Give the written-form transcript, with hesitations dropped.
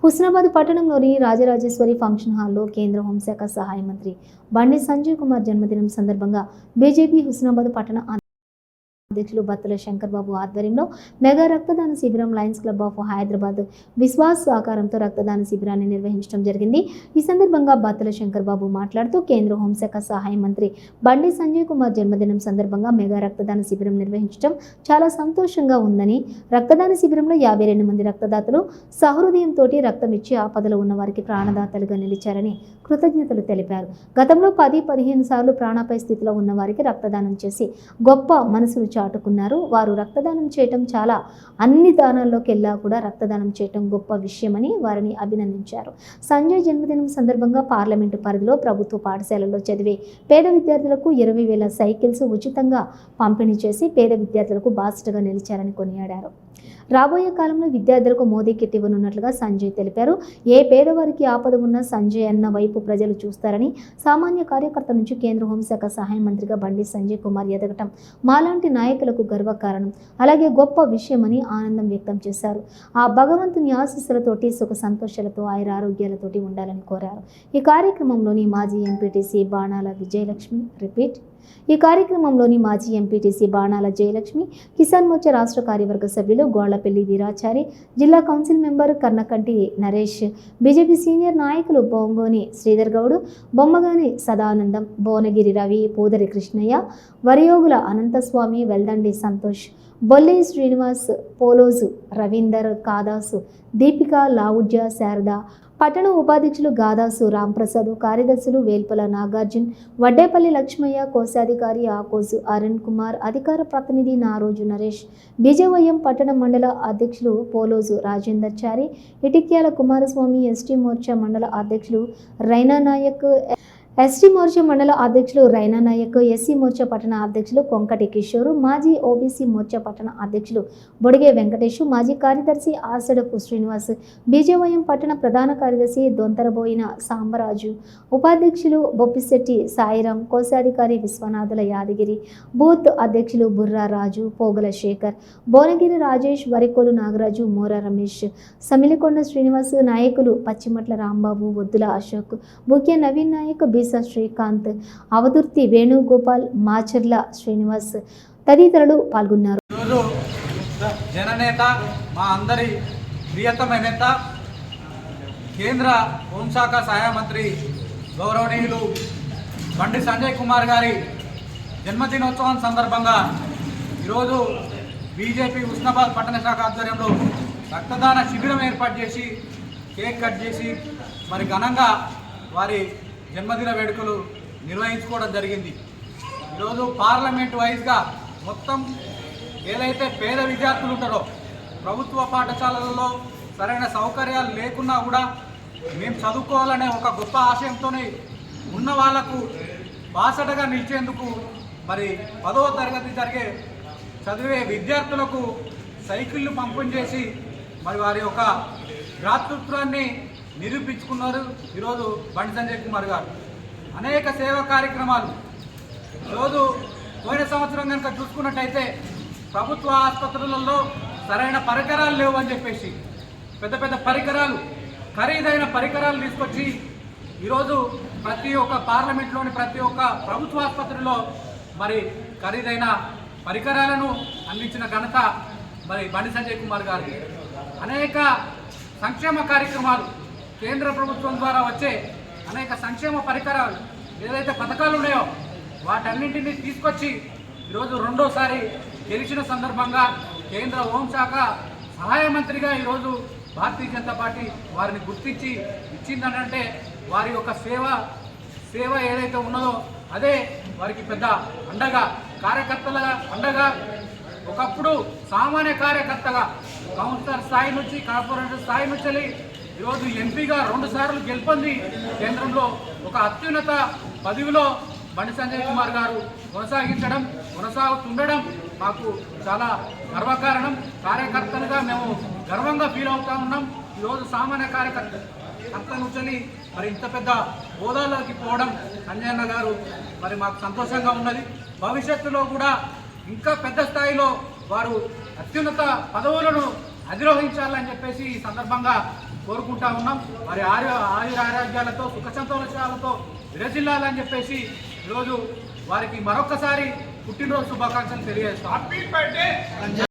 హుస్నాబాద్ పట్టణంలోని రాజరాజేశ్వరి ఫంక్షన్ హాల్లో కేంద్ర హోంశాఖ సహాయ మంత్రి బండి సంజయ్ కుమార్ జన్మదినం సందర్భంగా బీజేపీ హుస్నాబాద్ పట్టణ అధ్యక్షులు బత్తుల శంకర్ బాబు ఆధ్వర్యంలో మెగా రక్తదాన శిబిరం Lions club of Hyderabad Vishwas సహకారంతో రక్తదాన శిబిరాన్ని నిర్వహించడం జరిగింది. ఈ సందర్భంగా బత్తుల శంకర్ బాబు మాట్లాడుతూ కేంద్ర హోంశాఖ సహాయ మంత్రి బండి సంజయ్ కుమార్ జన్మదినం సందర్భంగా మెగా రక్తదాన శిబిరం నిర్వహించడం చాలా సంతోషంగా ఉందని, రక్తదాన శిబిరంలో 52 మంది రక్తదాతలు సహృదయంతో రక్తం ఇచ్చి ఆపదలో ఉన్న వారికి ప్రాణదాతలుగా నిలిచారని కృతజ్ఞతలు తెలిపారు. గతంలో 10-15 సార్లు ప్రాణాపాయ స్థితిలో ఉన్న వారికి రక్తదానం చేసి గొప్ప మనసును చాటుకున్నారు. వారు రక్తదానం చేయటం చాలా అన్ని దానాల్లోకెల్లా కూడా రక్తదానం చేయటం గొప్ప విషయమని వారిని అభినందించారు. సంజయ్ జన్మదినం సందర్భంగా పార్లమెంటు పరిధిలో ప్రభుత్వ పాఠశాలల్లో చదివే పేద విద్యార్థులకు 20,000 సైకిల్స్ ఉచితంగా పంపిణీ చేసి పేద విద్యార్థులకు బాసటగా నిలిచారని కొనియాడారు. రాబోయే కాలంలో విద్యార్థులకు మోదీ కిట్ ఇవ్వనున్నట్లుగా సంజయ్ తెలిపారు. ఏ పేదవారికి ఆపద ఉన్నా సంజయ్ అన్న వైపు ప్రజలు చూస్తారని, సామాన్య కార్యకర్త నుంచి కేంద్ర హోంశాఖ సహాయ మంత్రిగా బండి సంజయ్ కుమార్ ఎదగటం మాలాంటి నాయకులకు గర్వకారణం, అలాగే గొప్ప విషయమని ఆనందం వ్యక్తం చేశారు. ఆ భగవంతుని ఆశీస్సులతోటి సుఖ సంతోషాలతో ఆరోగ్యాలతోటి ఉండాలని కోరారు. ఈ కార్యక్రమంలోని మాజీ ఎంపీటీసీ బాణాల విజయలక్ష్మి ఈ కార్యక్రమంలోని మాజీ ఎంపీటీసీ బాణాల జయలక్ష్మి, కిసాన్ మోర్చా రాష్ట్ర కార్యవర్గ సభ్యులు గోళ్లపల్లి వీరాచారి, జిల్లా council member Karnakanti Naresh, BJP senior నాయకులు బొంగోని శ్రీధర్ గౌడ్, బొమ్మగాని సదానందం, భువనగిరి రవి, పూదరి కృష్ణయ్య, వరియోగుల అనంతస్వామి, వెల్దండి సంతోష్, బొల్లి శ్రీనివాస్, పోలోజు రవీందర్, కాదాసు దీపిక, లావుడ్య, శారద, పట్టణ ఉపాధ్యక్షులు గాదాసు రాంప్రసాద్, కార్యదర్శులు వేల్పల నాగార్జున్, వడ్డేపల్లి లక్ష్మయ్య, కోశాధికారి ఆకోజు అరుణ్ కుమార్, అధికార ప్రతినిధి నారోజు నరేష్, బీజేవైఎం పట్టణ మండల అధ్యక్షులు పోలోజు రాజేందర్ చారి, ఇటిక్యాల కుమారస్వామి, ఎస్టీ మోర్చా మండల అధ్యక్షులు రైనా నాయక్, ఎస్టీ మోర్చా మండల అధ్యక్షులు రైనా నాయక్, ఎస్సీ మోర్చా పట్టణ అధ్యక్షులు కొంకటి కిషోరు, మాజీ ఓబీసీ మోర్చా పట్టణ అధ్యక్షులు బొడిగే వెంకటేష్, మాజీ కార్యదర్శి ఆసడపు శ్రీనివాస్, బీజేవైఎం పట్టణ ప్రధాన కార్యదర్శి దొంతరబోయిన సాంబరాజు, ఉపాధ్యక్షులు బొప్పిశెట్టి సాయిరాం, కోశాధికారి విశ్వనాథుల యాదగిరి, బూత్ అధ్యక్షులు బుర్రా రాజు, పోగల శేఖర్, భువనగిరి రాజేష్, వరికోలు నాగరాజు, మోర రమేష్, సమిలికొండ శ్రీనివాస్, నాయకులు పచ్చిమట్ల రాంబాబు, వద్దుల అశోక్, బుకే నవీన్ నాయక్, బీసా శ్రీకాంత్, అవదుర్తి వేణుగోపాల్, మాచర్ల శ్రీనివాస్ తదితరులు పాల్గొన్నారు. జననేత, మా అందరి ప్రియతమ నేత, కేంద్ర హోంశాఖ సహాయ మంత్రి గౌరవనీయులు బండి సంజయ్ కుమార్ గారి జన్మదినోత్సవం సందర్భంగా ఈరోజు బీజేపీ హుస్నాబాద్ పట్టణ శాఖ ఆధ్వర్యంలో రక్తదాన శిబిరం ఏర్పాటు చేసి కేక్ కట్ చేసి మరి ఘనంగా వారి జన్మదిన వేడుకలు నిర్వహించుకోవడం జరిగింది. ఈరోజు పార్లమెంట్ వైజ్గా మొత్తం ఏదైతే పేద విద్యార్థులు ఉంటారో, ప్రభుత్వ పాఠశాలలలో సరైన సౌకర్యాలు లేకున్నా కూడా మేము చదువుకోవాలనే ఒక గొప్ప ఆశయంతోనే ఉన్న వాళ్లకు బాసటగా నిలిచేందుకు మరి 10వ తరగతి చదివే విద్యార్థులకు సైకిళ్ళు పంపిణీ చేసి మరి వారి యొక్క భ్రాతృత్వాన్ని నిరూపించుకున్నారు. ఈరోజు బండి సంజయ్ కుమార్ గారు అనేక సేవా కార్యక్రమాలు, ఈరోజు పోయిన సంవత్సరం కనుక చూసుకున్నట్టయితే ప్రభుత్వ ఆసుపత్రులలో సరైన పరికరాలు లేవు అని చెప్పేసి పెద్ద పెద్ద పరికరాలు, ఖరీదైన పరికరాలు తీసుకొచ్చి ఈరోజు ప్రతి ఒక్క పార్లమెంట్లోని ప్రతి ఒక్క ప్రభుత్వ ఆసుపత్రిలో మరి ఖరీదైన పరికరాలను అందించిన ఘనత మరి బండి సంజయ్ కుమార్ గారికి. అనేక సంక్షేమ కార్యక్రమాలు, కేంద్ర ప్రభుత్వం ద్వారా వచ్చే అనేక సంక్షేమ పరికరాలు ఏదైతే పథకాలు ఉన్నాయో వాటన్నింటినీ తీసుకొచ్చి ఈరోజు రెండోసారి గెలిచిన సందర్భంగా కేంద్ర హోంశాఖ సహాయ మంత్రిగా ఈరోజు భారతీయ జనతా పార్టీ వారిని గుర్తించి ఇచ్చిందనంటే వారి యొక్క సేవ ఏదైతే ఉన్నదో అదే వారికి పెద్ద అండగా, కార్యకర్తల అండగా, ఒకప్పుడు సామాన్య కార్యకర్తగా కౌన్సిలర్ స్థాయి నుంచి కార్పొరేటర్ స్థాయి నుంచి ఈరోజు ఎంపీగా 2 సార్లు గెలుపొంది కేంద్రంలో ఒక అత్యున్నత పదవిలో బండి సంజయ్ కుమార్ గారు కొనసాగుతుండడం మాకు చాలా గర్వకారణం. కార్యకర్తలుగా మేము గర్వంగా ఫీల్ అవుతా ఉన్నాం. ఈరోజు సామాన్య కార్యకర్త నుంచి మరి ఇంత పెద్ద హోదాలోకి పోవడం సంజయన్న గారు మరి మాకు సంతోషంగా ఉన్నది. భవిష్యత్తులో కూడా ఇంకా పెద్ద స్థాయిలో వారు అత్యున్నత పదవులను అధిరోహించాలని చెప్పేసి ఈ సందర్భంగా కోరుకుంటా ఉన్నాం. మరి ఆయురారోగ్యాలతో సుఖ సంతోషాలతో విరజిల్లాలని చెప్పేసి ఈరోజు వారికి మరొకసారి పుట్టినరోజు శుభాకాంక్షలు తెలియజేస్తాం.